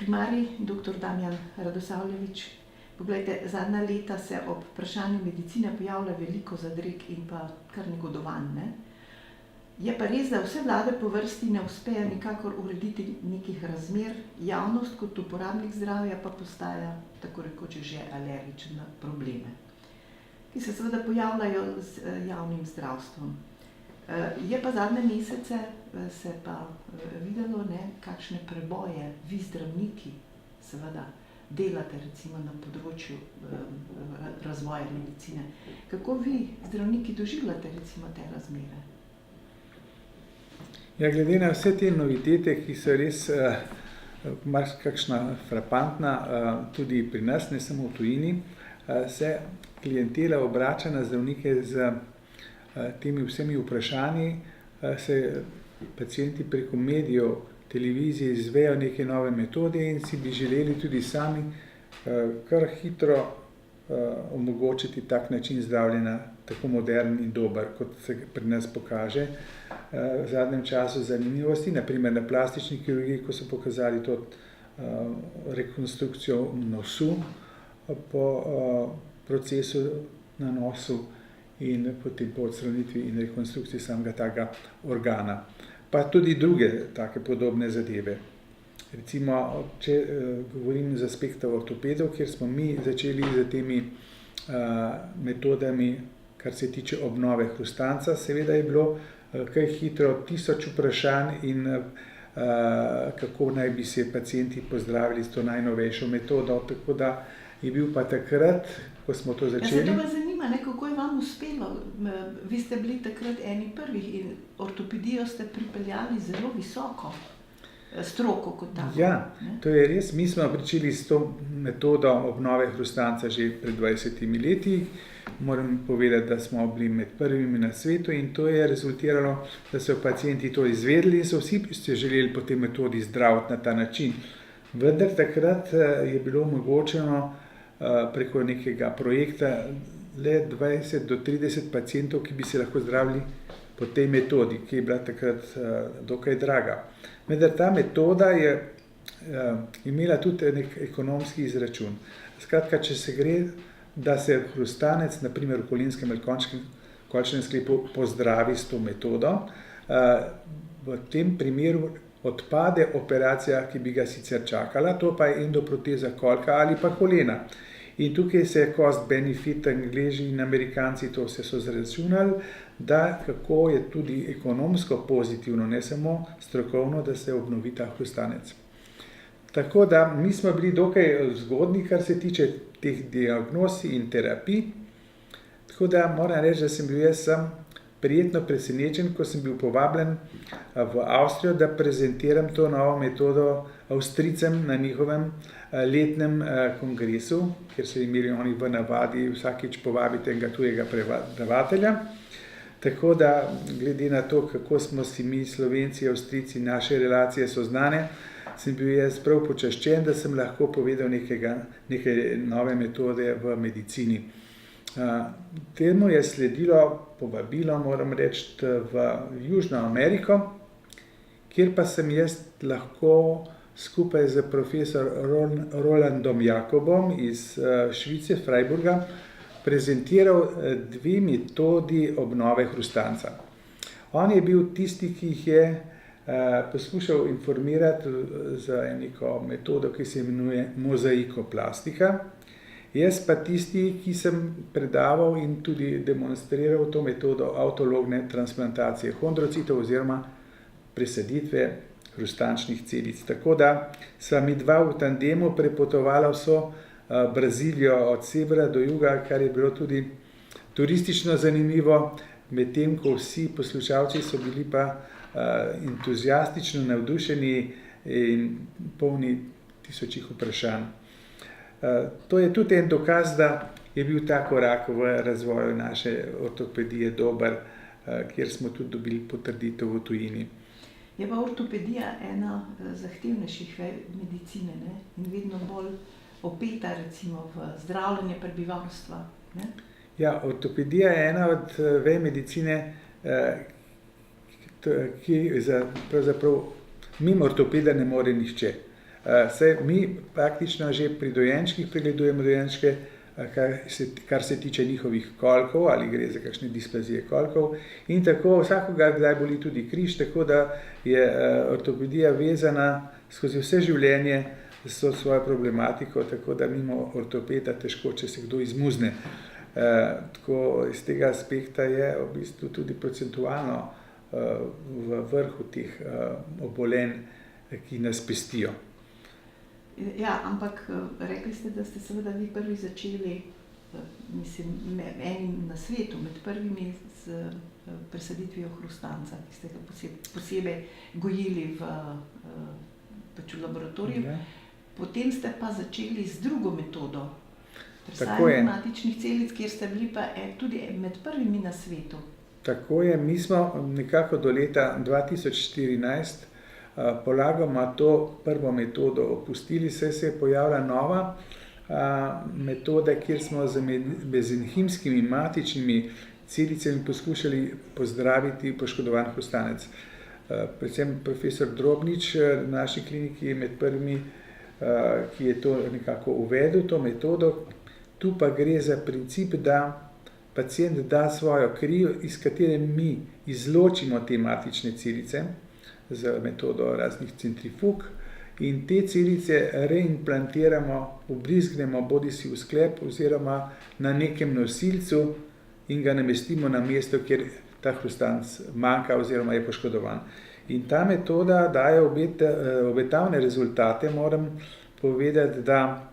primarij, dr. Damjan Radosavljević. Poglejte, zadnja leta se ob vprašanju medicine pojavlja veliko zadreg in pa kar negodovanj, ne? Je pa res, da vse vlade po vrsti ne uspejo nikakor urediti nekih razmer, javnost kot uporabnik zdravja pa postaja tako rekoč že alergičen na probleme, ki se seveda pojavljajo z javnim zdravstvom. Je pa zadnje mesece se pa videlo, ne, kakšne preboje vi zdravniki seveda delate recimo na področju razvoja medicine. Kako vi zdravniki doživljate recimo te razmere? Ja, glede na vse te novitete, ki so res kakšna frapantna, tudi pri nas, ne samo v tujini, se klientela obrača na zdravnike z temi vsemi vprašanji, se pacienti preko medijev, televizije izvejo neke nove metode in si bi želeli tudi sami kar hitro omogočiti tak način zdravljenja, tako modern in dober, kot se pri nas pokaže. V zadnjem času zanimivosti, naprimer na plastični kirurgiji, ko so pokazali to rekonstrukcijo nosu po procesu na nosu in potem po odstranitvi in rekonstrukciji samega takega organa. Pa tudi druge take podobne zadeve. Recimo, če govorim z aspekta ortopedov, kjer smo mi začeli z temi metodami, kar se tiče obnove hrustanca, seveda je bilo kaj hitro 1000 vprašanj in kako naj bi se pacienti pozdravili s to najnovejšo metodo, tako da je bil pa takrat, ko smo to začeli. Zato me zanima, ne, kako je vam uspelo. Vi ste bili takrat eni prvih in ortopedijo ste pripeljali zelo visoko, stroko kot tako. Ja, to je res. Mi smo pričeli s to metodo obnove hrustanca že pred 20 leti. Moram povedati, da smo bili med prvimi na svetu in to je rezultiralo, da so pacienti to izvedeli in so vsi želeli po tej metodi zdraviti na ta način. Vendar takrat je bilo omogočeno preko nekega projekta le 20 do 30 pacientov, ki bi se lahko zdravili po tej metodi, ki je bila takrat dokaj draga. Vendar ta metoda je imela tudi nek ekonomski izračun. Skratka, če se gre, da se hrustanec, naprimer v kolinskem ali kolčnem sklepu, pozdravi s to metodo, v tem primeru odpade operacija, ki bi ga sicer čakala, to pa je endoproteza kolka ali pa kolena. In tukaj se je cost benefit, Angleži in Amerikanci to vse so zračunali, da kako je tudi ekonomsko pozitivno, ne samo strokovno, da se obnovi ta hrustanec. Tako da mi smo bili dokaj zgodni, kar se tiče teh diagnoz in terapij. Tako da moram reči, da sem bil jaz sam prijetno presenečen, ko sem bil povabljen v Avstrijo, da prezentiram to novo metodo Avstrijcem na njihovem letnem kongresu, kjer so imeli oni v navadi vsakič povabiti enega tujega predavatelja. Tako da, glede na to, kako smo si mi, Slovenci, Avstrijci, naše relacije so znane, sem bil jaz prav počaščen, da sem lahko povedal neke nove metode v medicini. Temu je sledilo povabilo, moram reči, v Južno Ameriko, kjer pa sem jaz lahko skupaj z profesor Rolandom Jakobom iz Švice, Freiburga, prezentiral dve metodi obnove hrustanca. On je bil tisti, ki jih je poskušal informirati za neko metodo, ki se imenuje mozaikoplastika. Jaz pa tisti, ki sem predaval in tudi demonstriral to metodo autologne transplantacije hondrocitov oziroma presaditve hrustančnih celic. Tako da sva mi dva v tandemu prepotovala vso Brazilijo od severa do juga, kar je bilo tudi turistično zanimivo, medtem ko vsi poslušalci so bili pa entuziastično navdušeni in polni tisočih vprašanj. To je tudi en dokaz, da je bil ta korak v razvoju naše ortopedije dober, kjer smo tudi dobili potrditev v tujini. Je pa ortopedija ena zahtevnejših vej medicine, ne? In vedno bolj opeta recimo v zdravljenje prebivalstva, ne? Ja, ortopedija je ena od vej medicine, ki pravzaprav mimo ortopeda ne more nihče. Saj mi praktično že pri dojenčkih pregledujemo dojenčke, kar se tiče njihovih kolkov, ali gre za kakšne displazije kolkov. In tako vsakogar kdaj boli tudi križ, tako da je ortopedija vezana skozi vse življenje s svojo problematiko, tako da mimo ortopeda težko, če se kdo izmuzne. Tako iz tega aspekta je v bistvu tudi procentualno v vrhu teh obolenj, ki nas pestijo. Ja, ampak rekli ste, da ste seveda vi prvi začeli, mislim, enim na svetu, med prvimi z presaditvijo hrustanca, ki ste ga posebej gojili v laboratoriju. Ja. Potem ste pa začeli z drugo metodo, Tako je. presajanja matičnih celic, kjer ste bili pa tudi med prvimi na svetu. Tako je, mi smo nekako do leta 2014 polagoma to prvo metodo opustili, saj se je pojavila nova metoda, kjer smo z mezenhimskimi matičnimi celicami poskušali pozdraviti poškodovan hrustanec. Predvsem profesor Drobnič v naši kliniki je med prvimi, ki je to nekako uvedel, to metodo. Tu pa gre za princip, da pacient da svojo kri, iz katere mi izločimo te matične celice z metodo raznih centrifug in te celice reimplantiramo, vbrizgnemo bodisi v sklep oziroma na nekem nosilcu in ga namestimo na mesto, kjer ta hrustanec manjka oziroma je poškodovan. In ta metoda daje obetavne rezultate. Moram povedati, da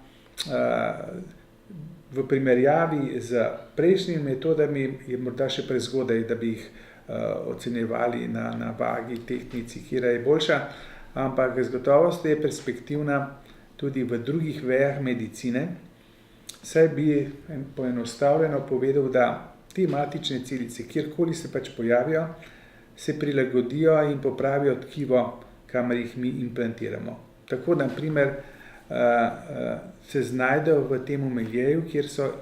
v primerjavi z prejšnjimi metodami je morda še prezgodaj, da bi jih ocenjevali na vagi, tehtnici, katera je boljša, ampak z gotovostjo je perspektivna tudi v drugih vejah medicine. Saj bi poenostavljeno povedal, da te matične celice, kjerkoli se pač pojavijo, se prilagodijo in popravijo tkivo, kamor jih mi implantiramo. Tako, na primer, se znajdejo v tem miljeju, kjer so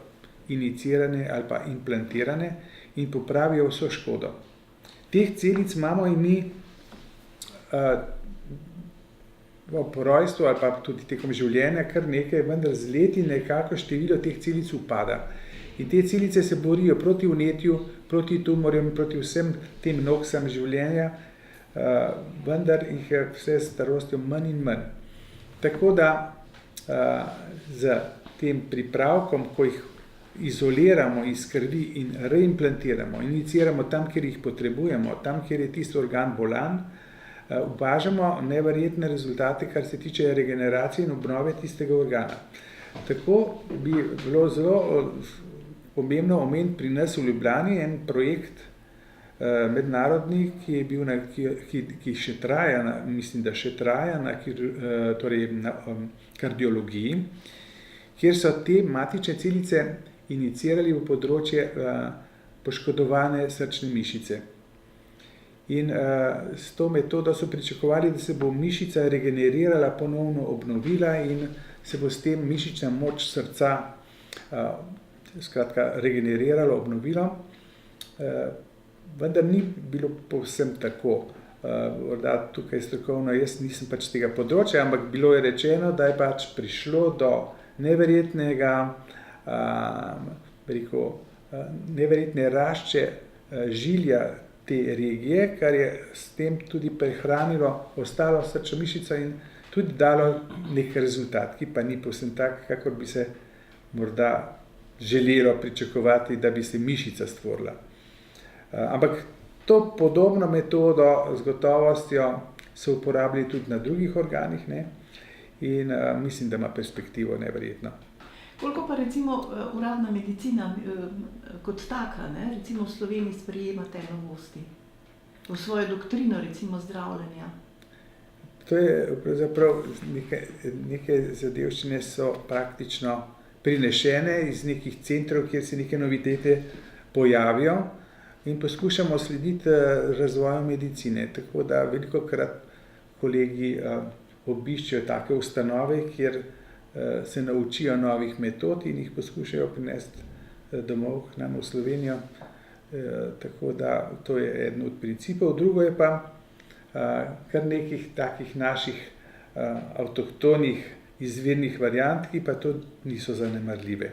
inicirane ali pa implantirane in popravijo vso škodo. Teh celic imamo in mi po rojstvu ali pa tudi tekom življenja kar nekaj, vendar z leti nekako število teh celic upada. In te celice se borijo proti vnetju, proti tumorjem, proti vsem tem noksam življenja, vendar jih je vse s starostjo manj in manj. Tako da z tem pripravkom, ko jih izoliramo iz krvi in reimplantiramo, iniciramo tam, kjer jih potrebujemo, tam, kjer je tisti organ bolan, opažamo neverjetne rezultate, kar se tiče regeneracije in obnove tistega organa. Tako bi bilo zelo pomembno omeniti pri nas v Ljubljani en projekt mednarodni, ki še traja, mislim, da še traja na kardiologiji, kjer so te matične celice inicirali v področje poškodovane srčne mišice. In s to metodo so pričakovali, da se bo mišica regenerirala, ponovno obnovila in se bo s tem mišična moč srca skratka regeneriralo, obnovilo. Vendar ni bilo povsem tako. Morda tukaj strokovno jaz nisem pač tega področja, ampak bilo je rečeno, da je pač prišlo do neverjetne rašče žilja te regije, kar je s tem tudi prehranilo ostalo srčno mišico in tudi dalo nek rezultat, ki pa ni povsem tak, kakor bi se morda želelo pričakovati, da bi se mišica stvorila. Ampak to podobno metodo z gotovostjo so uporabili tudi na drugih organih, ne? In mislim, da ima perspektivo neverjetno. Koliko pa recimo uradna medicina kot taka, ne? Recimo v Sloveniji sprejema te novosti, v svojo doktrino recimo zdravljenja? To je pravzaprav neke zadevščine so praktično prinešene iz nekih centrov, kjer se neke novitete pojavijo in poskušamo slediti razvoju medicine. Tako da velikokrat kolegi obiščejo take ustanove, kjer se naučijo novih metod in jih poskušajo prinesti domov k nam v Slovenijo. Tako da to je eden od principov. Drugo je pa kar nekih takih naših avtohtonih izvirnih variant, ki pa to niso zanemarljive.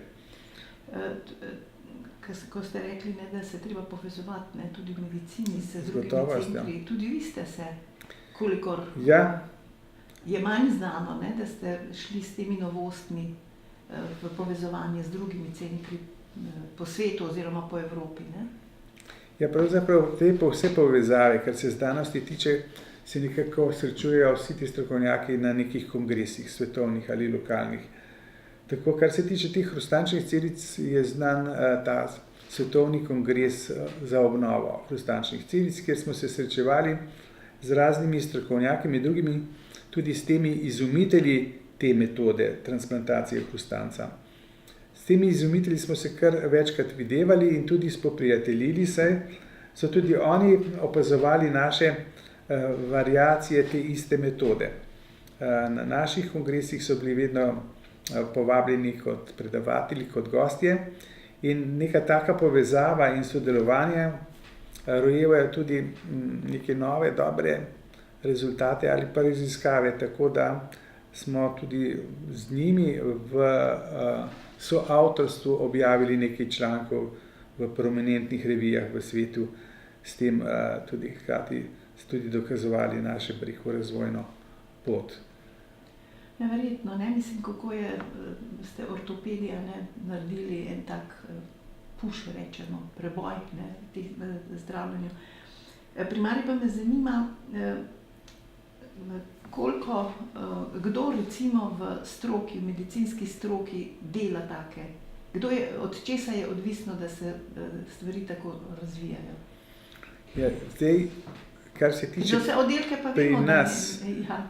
Ko ste rekli, ne, da se treba povezovati, ne, tudi v medicini z drugimi Gotovost, centri, tudi vi ste se, kolikor Ja, je manj znano, ne, da ste šli s temi novostmi v povezovanje z drugimi centri po svetu oziroma po Evropi. Ne? ja, pravzaprav te vse povezave, kar se znanosti tiče, se nekako srečujejo vsi ti strokovnjaki na nekih kongresih, svetovnih ali lokalnih. Tako, kar se tiče teh hrustančnih celic, je znan ta svetovni kongres za obnovo hrustančnih celic, kjer smo se srečevali z raznimi strokovnjaki, med drugimi tudi s temi izumitelji te metode transplantacije hrustanca. S temi izumitelji smo se kar večkrat videvali in tudi spoprijateljili se, so tudi oni opazovali naše variacije te iste metode. Na naših kongresih so bili vedno povabljeni kot predavatelji, kot gostje in neka taka povezava in sodelovanje rojevajo tudi neke nove, dobre rezultate ali pa raziskave, tako da smo tudi z njimi v soavtorstvu objavili nekaj člankov v prominentnih revijah v svetu, s tem tudi hkrati tudi dokazovali našo razvojno pot. Neverjetno, ne? Mislim, kako ste ortopedija, ne, naredili en tak puš, rečemo, preboj, ne, v zdravljenju. Primarno pa me zanima, kdo recimo v stroki, v medicinski stroki dela take, od česa je odvisno, da se stvari tako razvijajo? Ja, zdaj, kar se tiče vse oddelke pa pri vemo, nas,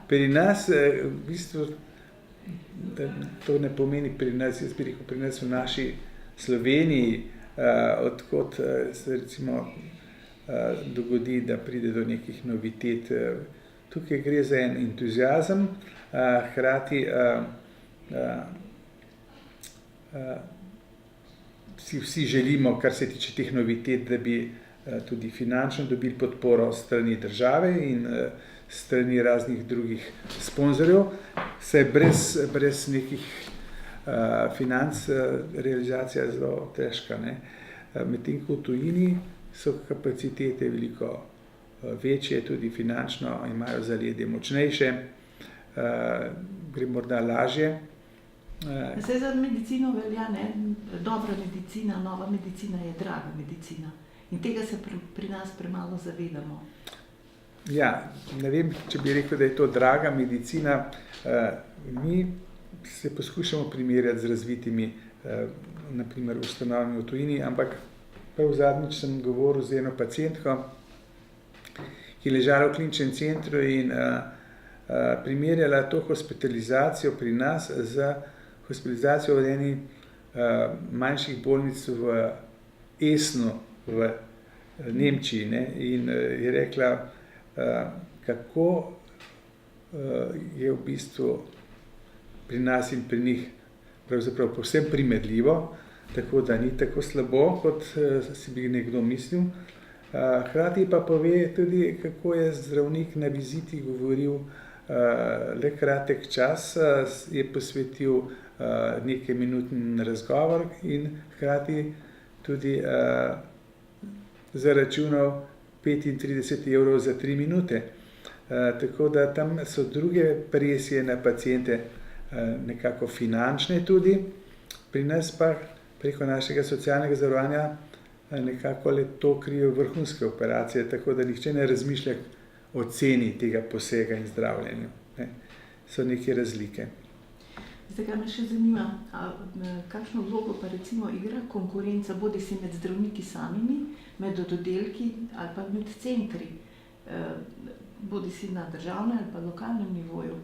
pri nas v bistvu, da to ne pomeni pri nas, jaz bi rekel pri nas v naši Sloveniji, odkot se recimo dogodi, da pride do nekih novitet. Tukaj gre za en entuziazem, hkrati vsi želimo, kar se tiče teh novitet, da bi tudi finančno dobili podporo strani države in strani raznih drugih sponzorjev, saj brez nekih financ realizacija je zelo težka. Medtem ko v tujini so kapacitete veliko večje, tudi finančno, imajo zaledje močnejše, gre morda lažje. Saj za medicino velja, ne? Dobra medicina, nova medicina je draga medicina. In tega se pri nas premalo zavedamo. Ja, ne vem, če bi rekel, da je to draga medicina. Mi se poskušamo primerjati z razvitimi, naprimer, ustanovami v tujini, ampak prav zadnjič sem govoril z eno pacientko, ki je ležala v kliničnem centru in primerjala to hospitalizacijo pri nas z hospitalizacijo v eni manjših bolnic v Esnu, v Nemčiji, ne? In je rekla, kako je v bistvu pri nas in pri njih pravzaprav povsem primerljivo, tako da ni tako slabo, kot si bi nekdo mislil. Hkrati pa pove tudi, kako je zdravnik na viziti govoril le kratek čas, je posvetil nekaj minutni razgovor in hkrati tudi zaračunal 35 € za 3 minute. Tako da tam so druge presije na paciente, nekako finančne tudi, pri nas pa preko našega socialnega zavarovanja nekako le to krijo vrhunske operacije, tako da nihče ne razmišlja o ceni tega posega in zdravljenju. So neke razlike. Zdaj, kar me še zanima, kakšno vlogo pa recimo igra konkurenca, bodisi med zdravniki samimi, med oddelki ali pa med centri, bodisi na državnem ali pa lokalnem nivoju,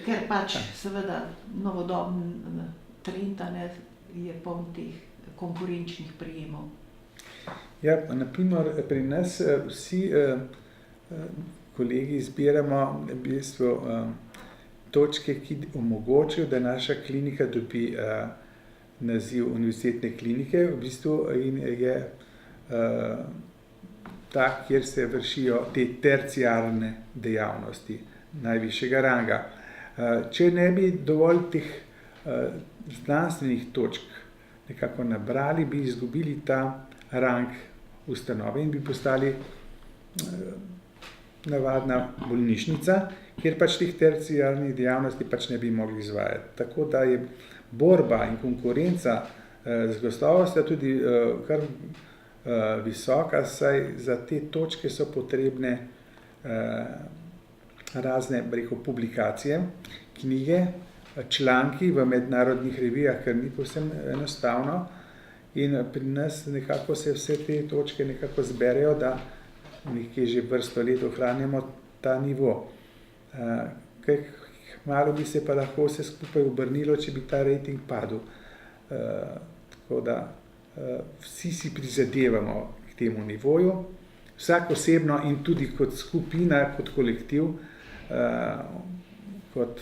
ker pač seveda novodoben trend je poln teh konkurenčnih prijemov. Ja, naprimer pri nas vsi kolegi izbiramo v bistvu točke, ki omogočajo, da naša klinika dobi naziv univerzitetne klinike, v bistvu in je ta, kjer se vršijo te terciarne dejavnosti. najvišjega ranga. Če ne bi dovolj teh znanstvenih točk nekako nabrali, bi izgubili ta rang ustanove in bi postali navadna bolnišnica, kjer pač teh terciarnih dejavnosti pač ne bi mogli izvajati. Tako da je borba in konkurenca z gotovostjo tudi kar visoka, saj za te točke so potrebne razne, publikacije, knjige, članki v mednarodnih revijah, kar ni povsem enostavno. In pri nas nekako se vse te točke nekako zberejo, da nekje že vrsto let ohranjamo ta nivo. Malo bi se pa lahko vse skupaj obrnilo, če bi ta rating padel. Tako da vsi si prizadevamo k temu nivoju, vsak osebno in tudi kot skupina, kot kolektiv, kot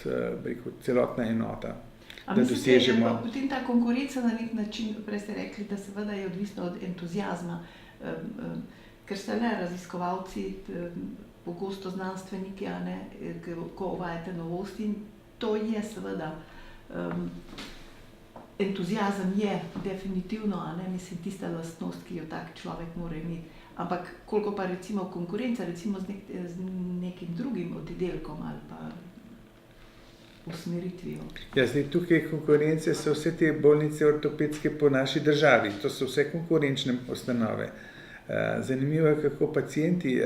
celotna enota. A mislite, da potem ta konkurenca na nek način, prej ste rekli, da seveda je odvisno od entuziazma, ker ste le raziskovalci, pogosto znanstveniki, a ne, ko uvajate novosti, in to je seveda, entuziazem je definitivno, a ne, mislim, tista lastnost, ki jo tak človek mora imeti. Ampak koliko pa recimo konkurenca, recimo z nekim drugim oddelkom ali pa usmeritvijo. Ja, zdaj tukaj konkurence so vse te bolnice ortopedske po naši državi, to so vse konkurenčne ustanove. Zanimivo je, kako pacienti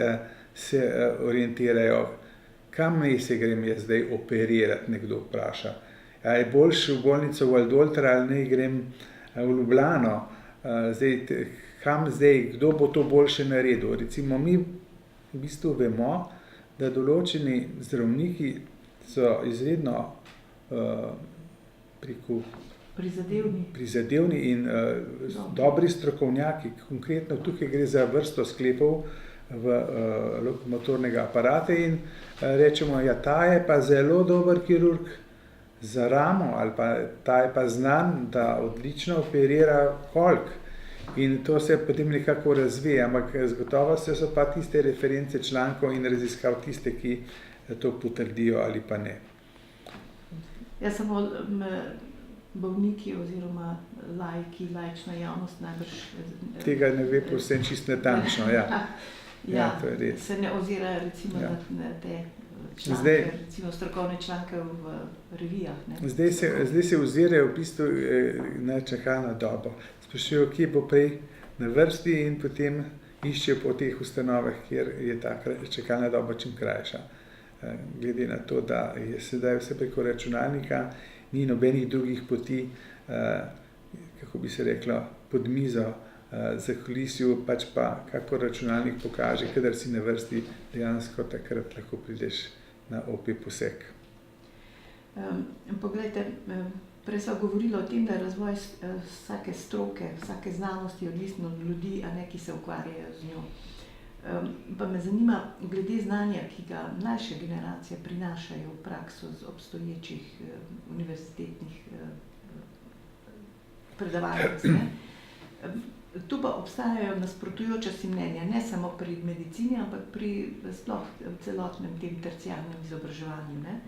se orientirajo, kam naj se grem jaz zdaj operirati, nekdo vpraša. A je boljše v bolnico v Valdoltra ali naj grem v Ljubljano, kam zdaj, kdo bo to boljše naredil. Recimo mi v bistvu vemo, da določeni zdravniki so izredno prizadevni in dobri strokovnjaki. Konkretno tukaj gre za vrsto sklepov v lokomotornega aparata in rečemo, ja, ta je pa zelo dober kirurg za ramo ali pa ta je pa znan, da odlično operira kolk. In to se potem nekako razvije, ampak z gotovostjo so pa tiste reference člankov in raziskav tiste, ki to potrdijo ali pa ne. Ja, samo bolniki oziroma laiki, laična javnost najbrž... Tega ne ve povsem čisto natančno, ja. Ja, to je res. Se ne ozira recimo na te članke, recimo strokovne članke v revijah, ne? Zdaj se ozirajo v bistvu na čakalno dobo. Sprašujejo, kje bo prej na vrsti in potem iščejo po teh ustanovah, kjer je ta čakalna doba čim krajša. Glede na to, da je sedaj vse preko računalnika, ni nobenih drugih poti, kako bi se reklo, pod mizo, za kulisjo, pač pa kako računalnik pokaže, kadar si na vrsti, dejansko takrat lahko prideš na OP poseg. Poglejte, prej sva govorila o tem, da je razvoj vsake stroke, vsake znanosti odvisno od ljudi, a ne, ki se ukvarjajo z njo. Pa me zanima, glede znanja, ki ga mlajše generacije prinašajo v prakso z obstoječih univerzitetnih predavalnic. Tu pa obstajajo nasprotujoča si mnenja, ne samo pri medicini, ampak pri sploh celotnem tem terciarnem izobraževanju, ne?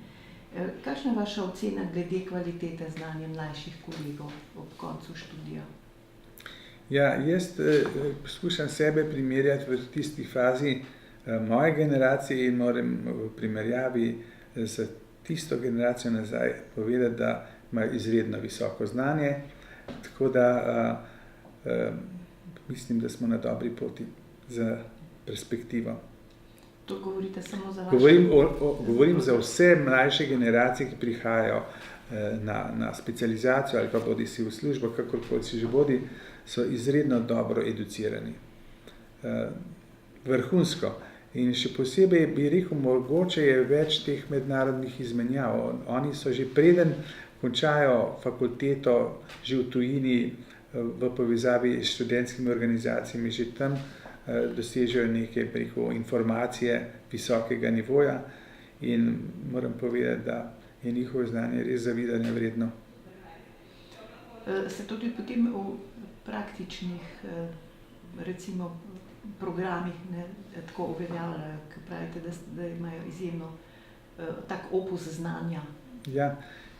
Kakšna je vaša ocena glede kvalitete znanja mlajših kolegov ob koncu študija? Ja, jaz poskušam sebe primerjati v tisti fazi moje generacije in moram v primerjavi z tisto generacijo nazaj povedati, da imajo izredno visoko znanje, tako da mislim, da smo na dobri poti za perspektivo. To govorite samo za vaše? Govorim za vse mlajše generacije, ki prihajajo na specializacijo ali pa bodi si v službo, kakorkoli si že bodi, so izredno dobro educirani. Vrhunsko. In še posebej bi rekel, mogoče je več teh mednarodnih izmenjav. Oni so že preden končajo fakulteto, že v tujini, v povezavi s študentskimi organizacijami, že tam dosežejo neke informacije visokega nivoja in moram povedati, da je njihovo znanje res zavidanja vredno. Se tudi potem v praktičnih, recimo, programih tako uveljavljajo, ker pravite, da imajo izjemno tak opus znanja. Ja,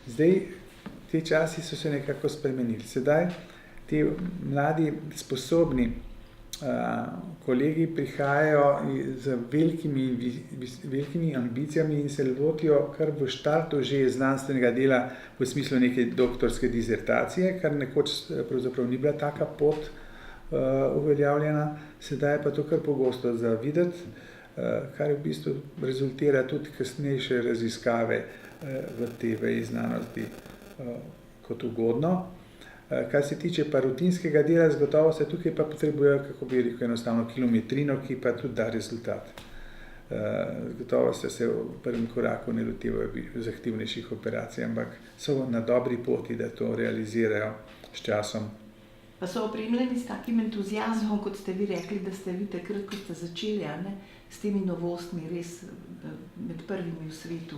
zdaj te časi so se nekako spremenili. Sedaj ti mladi, sposobni kolegi prihajajo z velikimi ambicijami in se lotijo kar v štartu že znanstvenega dela v smislu neke doktorske dizertacije, kar nekoč pravzaprav ni bila taka pot uveljavljena, sedaj je pa to kar pogosto za videti, kar v bistvu rezultira tudi kasnejše raziskave v tej veji znanosti kot ugodno. Kar se tiče pa rutinskega dela, zgotovo se tukaj pa potrebuje, kako bi rekel, enostavno kilometrino, ki pa tudi da rezultat. Zgotovo se v prvem koraku ne lotevajo zahtevnejših operacij, ampak so na dobri poti, da to realizirajo s časom. Pa so opremljeni s takim entuziazmom, kot ste vi rekli, da ste vi takrat, ko ste začeli, s temi novostmi, res med prvimi v svetu.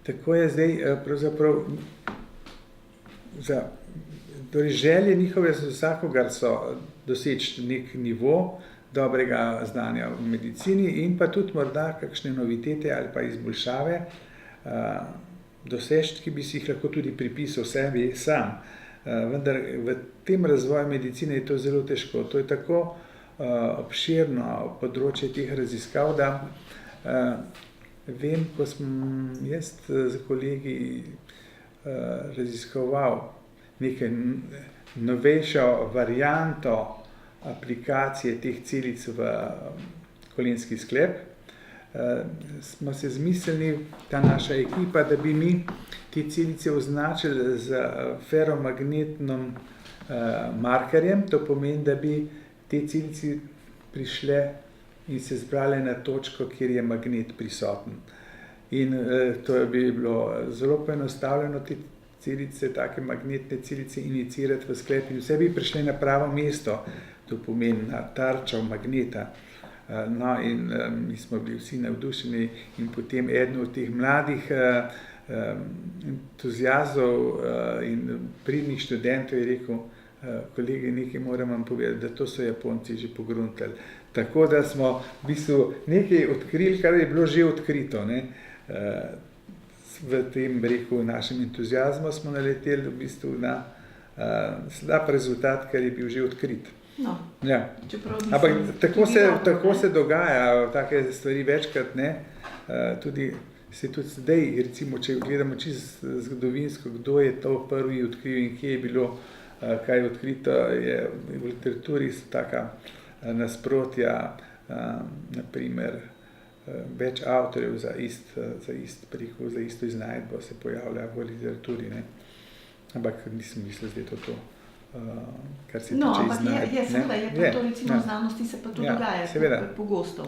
Tako je zdaj pravzaprav torej želje njihove za vsakogar so doseči nek nivo dobrega znanja v medicini in pa tudi morda kakšne novitete ali pa izboljšave, dosežki, ki bi si jih lahko tudi pripisal sebi sam. Vendar v tem razvoju medicine je to zelo težko. To je tako obširno področje teh raziskav, da vem, ko sem jaz z kolegi raziskoval nekaj novejšo varianto aplikacije teh celic v kolenski sklep, smo se zmislili, ta naša ekipa, da bi mi te celice označili z feromagnetnim markerjem. To pomeni, da bi te celice prišle in se zbrale na točko, kjer je magnet prisoten. In to bi bilo zelo poenostavljeno, te celice, take magnetne celice inicirati v sklep in vse bi prišle na pravo mesto, to pomeni na tarčo magneta. No in mi smo bili vsi navdušeni in potem eden od teh mladih entuziazov in pridnih študentov je rekel, kolegi, nekaj moram vam povedati, da to so Japonci že pogruntali. Tako da smo v bistvu nekaj odkrili, kar je bilo že odkrito. V tem breku našem entuziazmu smo naleteli v bistvu na slab rezultat, ker je bil že odkrit. No, ja. Ampak tako se dogaja, take stvari večkrat, tudi zdaj, recimo, če gledamo čisto zgodovinsko, kdo je to prvi odkril in kje je bilo kaj odkrito, je v literaturi so taka nasprotja, naprimer, več avtorjev za isto iznajdbo se pojavlja v literaturi, ampak nisem mislil, da je to. Kar se tiče ampak je to recimo v znanosti se pa to dogaja pogosto.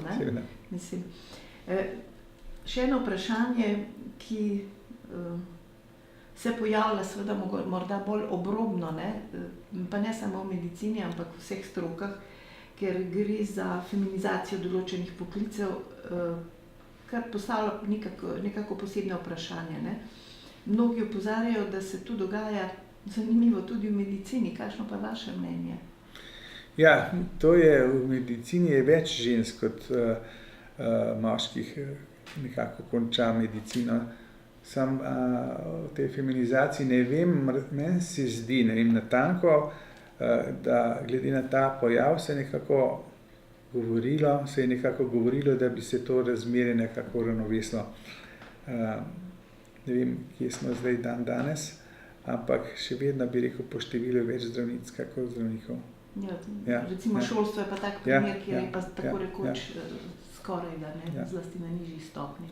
Mislim. Še eno vprašanje, ki se pojavlja seveda morda bolj obrobno, pa ne samo v medicini, ampak v vseh strokah, ker gre za feminizacijo določenih poklicev, kar postavlja nekako posebne vprašanje. Mnogi opozarjajo, da se tu dogaja zanimivo tudi v medicini. Kakšno pa vaše mnenje? Ja, to je v medicini je več žensk kot moških nekako konča medicino. Sam v tej feminizaciji ne vem, meni se zdi, ne vem natanko, da glede na ta pojav se je nekako govorilo, da bi se to razmerje nekako uravnovesilo. Ne vem, kje smo zdaj danes, ampak še vedno bi rekel po številu več zdravnic, kako zdravnikov. Recimo šolstvo je pa tak primer, kjer je pa tako rekoč skoraj da, zlasti na nižji stopni.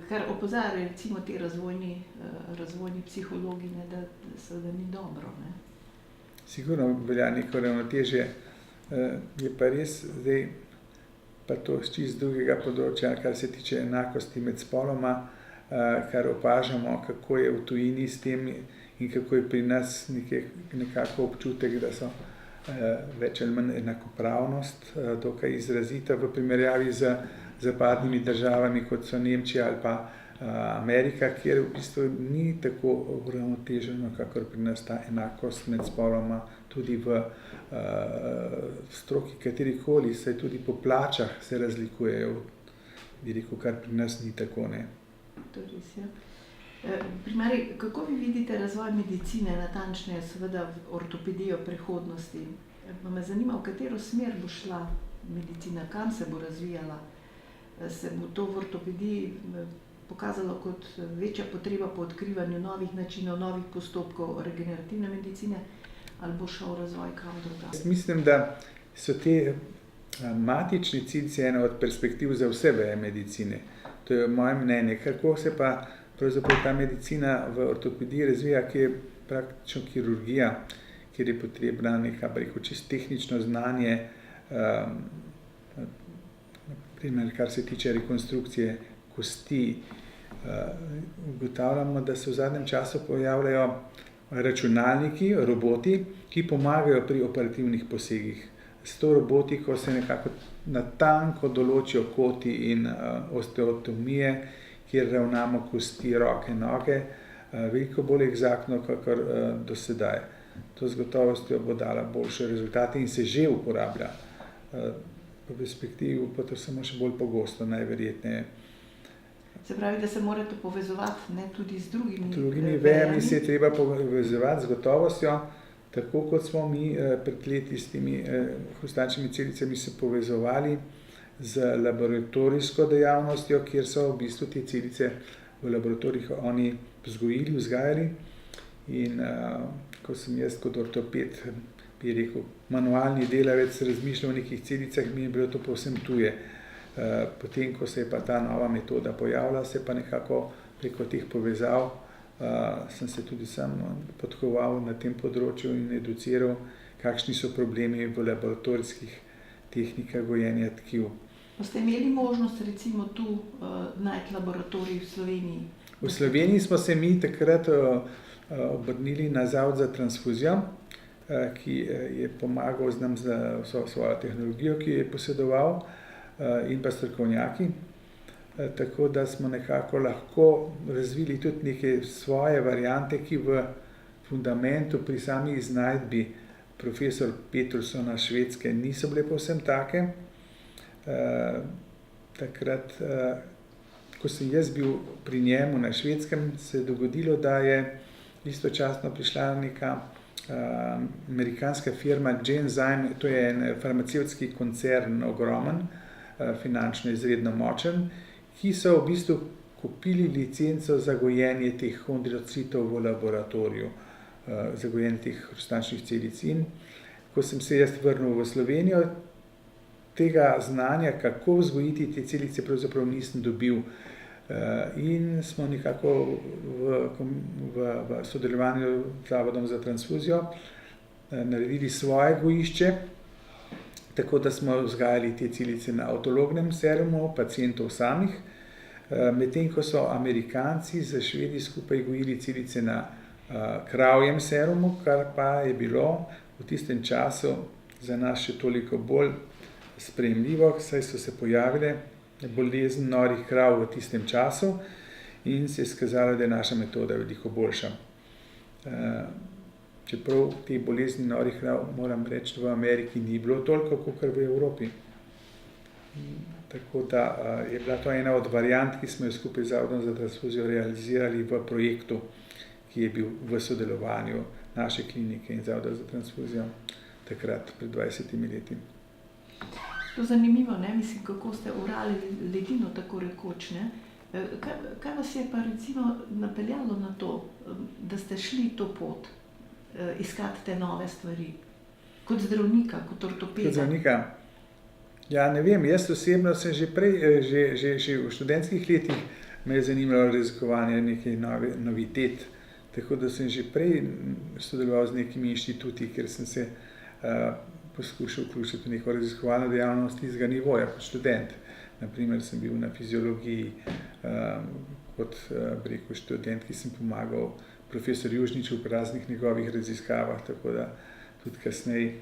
Kar opozarjajo recimo te razvojni psihologi, da seveda ni dobro. Sigurno velja neko ravnotežje. Je pa res zdaj, pa to z čisto drugega področja, kar se tiče enakosti med spoloma, kar opažamo, kako je v tujini s tem in kako je pri nas nekako občutek, da so več ali manj enakopravnost dokaj izrazita v primerjavi z zapadnimi državami, kot so Nemčija ali pa Amerika, kjer v bistvu ni tako uravnoteženo, kakor pri nas ta enakost med spoloma, tudi v stroki katerikoli, saj tudi po plačah se razlikujejo bi rekel, kar pri nas ni tako, ne. To je res, ja. Primarij, kako vi vidite razvoj medicine, natančneje seveda ortopedijo prihodnosti? Pa me zanima, v katero smer bo šla medicina, kam se bo razvijala? Se bo to v ortopediji pokazalo kot večja potreba po odkrivanju novih načinov, novih postopkov regenerativne medicine, ali bo šel razvoj kam drugam? Jaz mislim, da so te matični ciljci ena od perspektiv za vse veje medicine. To je moje mnenje. Kako se pa pravzaprav ta medicina v ortopediji razvija, ki je praktično kirurgija, kjer je potrebna neka, rekel, čisto tehnično znanje, naprimer, kar se tiče rekonstrukcije kosti. Ugotavljamo, da se v zadnjem času pojavljajo računalniki, roboti, ki pomagajo pri operativnih posegih. S to robotiko se nekako natanko določijo koti in osteotomije, kjer ravnamo kosti, roke, noge, veliko bolj eksaktno, kakor do sedaj. To z gotovostjo bo dala boljše rezultate in se že uporablja. V perspektivi pa to samo še bolj pogosto, najverjetneje. Se pravi, da se morate povezovati, ne, tudi z drugimi Drugimi vejami se je treba povezovati z gotovostjo, tako kot smo mi pred leti s temi hrustančnimi celicami se povezovali z laboratorijsko dejavnostjo, kjer so v bistvu te celice v laboratorijih oni vzgojili, vzgajali. In ko sem jaz kot ortoped, bi rekel, manualni delavec razmišljal o nekih celicah, mi je bilo to povsem tuje. Potem, ko se je pa ta nova metoda pojavila, se pa nekako preko teh povezav sem se tudi sam podkoval na tem področju in educiral, kakšni so problemi v laboratorijskih tehnikah gojenja tkiv. Pa ste imeli možnost recimo tu najti laboratorij v Sloveniji? V Sloveniji smo se mi takrat obrnili na Zavod za transfuzijo, ki je pomagal z nam z svojo tehnologijo, ki je posedoval, in pa strokovnjaki. Tako da smo nekako lahko razvili tudi neke svoje variante, ki v fundamentu pri sami iznajdbi profesor Petersona Švedske niso bile povsem take. Takrat, ko sem jaz bil pri njemu na Švedskem, se je dogodilo, da je istočasno prišla neka amerikanska firma Genzyme, to je en farmacevtski koncern ogromen, finančno izredno močen, ki so v bistvu kupili licenco za gojenje teh kondrocitov v laboratoriju, za gojenje teh hrustančnih celic. In ko sem se jaz vrnil v Slovenijo, tega znanja, kako vzgojiti te celice, pravzaprav nisem dobil. In smo nekako v sodelovanju z Zavodom za transfuzijo naredili svoje gojišče, tako da smo vzgajali te celice na avtolognem serumu pacientov samih, medtem ko so Amerikanci z Švedi skupaj gojili celice na kravjem serumu, kar pa je bilo v tistem času za nas še toliko bolj sprejemljivo, saj so se pojavile bolezni norih krav v tistem času in se je izkazalo, da je naša metoda veliko boljša. Čeprav te bolezni norih krav, moram reči, v Ameriki ni bilo toliko, kakor v Evropi. Tako da je bila to ena od variant, ki smo jo skupaj z Zavodom za transfuzijo realizirali v projektu, ki je bil v sodelovanju naše klinike in Zavoda za transfuzijo takrat pred 20 leti. To je zanimivo, ne? Mislim, kako ste orali ledino tako rekoč, ne? Kaj vas je pa recimo napeljalo na to, da ste šli to pot, iskati te nove stvari? Kot zdravnika, kot ortopeda? Kot zdravnika? Ja, ne vem, jaz osebno sem že prej, že v študentskih letih me je zanimalo raziskovanje nekaj novitet, tako da sem že prej sodeloval z nekimi inštituti, kjer sem se poskušal vključiti v neko raziskovalno dejavnost izga nivoja kot študent. Naprimer sem bil na fiziologiji kot rekel študent, ki sem pomagal profesor Južniču v raznih njegovih raziskavah, tako da tudi kasneje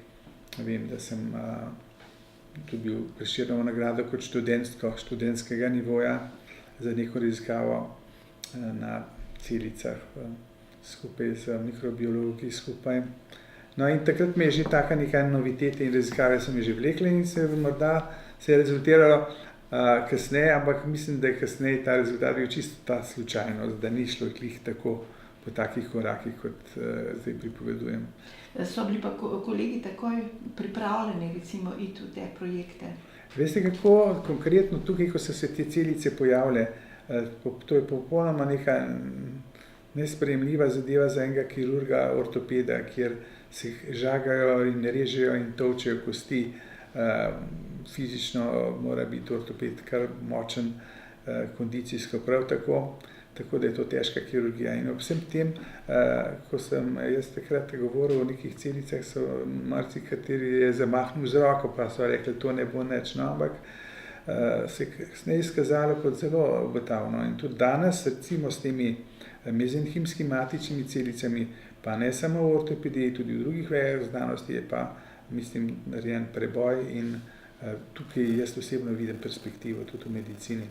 vem, da sem dobil Prešernovo nagrado kot študentskega nivoja za neko raziskavo na celicah skupaj z mikrobiologi skupaj. No in takrat me je že taka neka novitete in raziskave so me že vlekle in se morda se je rezultiralo, kasneje, ampak mislim, da je kasneje ta rezultat bil čisto ta slučajnost, da ni šlo glih tako po takih korakih, kot zdaj pripovedujem. So bili pa kolegi takoj pripravljeni recimo iti v te projekte? Veste, kako konkretno tukaj, ko so se te celice pojavile, to je popolnoma neka nesprejemljiva zadeva za enega kirurga, ortopeda, kjer se žagajo in režejo in tolčejo kosti. Fizično mora biti ortoped kar močen, kondicijsko prav tako da je to težka kirurgija. In ob vsem tem, ko sem jaz takrat govoril o nekih celicah, so marsikateri je zamahnil z roko, pa so rekli, to ne bo nič, no, ampak se je kasneje izkazalo kot zelo obetavno. In tudi danes, recimo s temi mezenhimskimi matičnimi celicami, pa ne samo v ortopediji, tudi v drugih vejah znanosti je pa, mislim, narejen preboj in tukaj jaz osebno vidim perspektivo tudi v medicini.